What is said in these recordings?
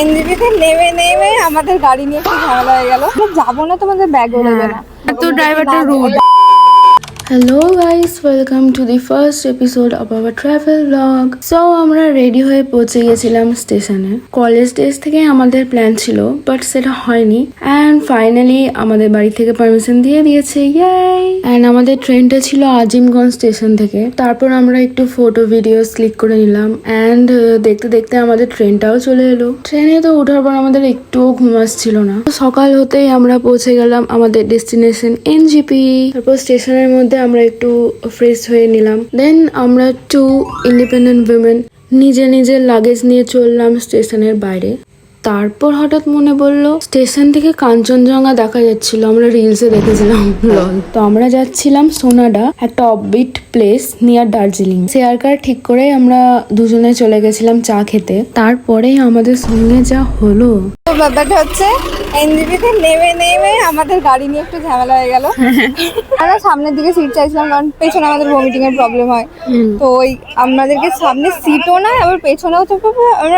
এনজিপিতে নেমে নেমে আমাদের গাড়ি নিয়ে একটু ঝামেলা হয়ে গেল। যাবো না, তোমাদের ব্যাগও নেবে না, তো ড্রাইভারটা rude. Hello guys, welcome to the first episode of our travel blog. So আমরা রেডি হয়ে পৌঁছে গেছিলাম স্টেশনে। কলেজ ডেজ থেকে আমাদের প্ল্যান ছিল, বাট সেটা হয়নি। অ্যান্ড ফাইনালি আমাদের বাড়ি থেকে পারমিশন দিয়ে দিয়েছে, ইয়াই। অ্যান্ড আমাদের ট্রেনটা ছিল আজিমগঞ্জ স্টেশন থেকে। তারপর আমরা একটু ফটো ভিডিওস ক্লিক করে নিলাম। অ্যান্ড দেখতে দেখতে আমাদের ট্রেনটাও চলে এলো। ট্রেনে তো ওঠার পর আমাদের একটুও ঘুম আসছিল না। সকাল হতেই আমরা পৌঁছে গেলাম আমাদের ডেস্টিনেশন এনজিপি। তারপর স্টেশনের মধ্যে আমরা একটু ফ্রেশ হয়ে নিলাম। দেন আমরা টু ইন্ডিপেন্ডেন্ট উইমেন নিজের লাগেজ নিয়ে চললাম স্টেশনের বাইরে। তারপর হঠাৎ মনে পড়লো স্টেশন থেকে কাঞ্চনজঙ্ঘা দেখা যাচ্ছিল, আমরা রিলসে দেখেছিলাম। লল। তো আমরা যাচ্ছিলাম সোনাডা, একটা offbeat place near Darjeeling. Share car ঠিক করে আমরা দুজনে চলে গেছিলাম চা খেতে। তারপরে আমাদের সঙ্গে যা হলো, তো ব্যাপারটা হচ্ছে এনজিপিতে নেমে নেমে আমাদের গাড়ি নিয়ে একটু ঝামেলা হয়ে গেল। আমরা সামনের দিকে সিট চাইছিলাম, কারণ পেছনে আমাদের ভমিটিং এর প্রবলেম হয়। তো ওই আমাদেরকে সামনে সিটও না, আবার পেছনেও তো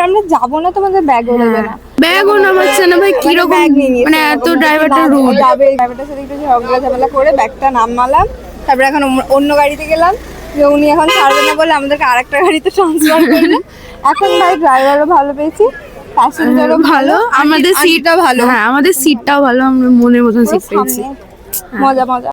আমরা যাবো না, তোমাদের ব্যাগও নেবে না। ব্যাগও নামাচ্ছে না ভাই, কিরকম মানে এত ড্রাইভারটা রুড। ড্রাইভারটার সাথে একটু ঝামেলা করে ব্যাগটা নামালাম। তারপরে এখন অন্য গাড়িতে গেলাম, যে উনি এখন ছাড়বে না বলে আমাদেরকে আরেকটা গাড়িতে ট্রান্সফার করলো। এখন ভাই ড্রাইভারও ভালো পেয়েছি, প্যাসেঞ্জারও ভালো, আমাদের সিটটা ভালো। হ্যাঁ, আমাদের সিটটাও ভালো, আমরা মনের মতন সিট পেয়েছি। মজা মজা।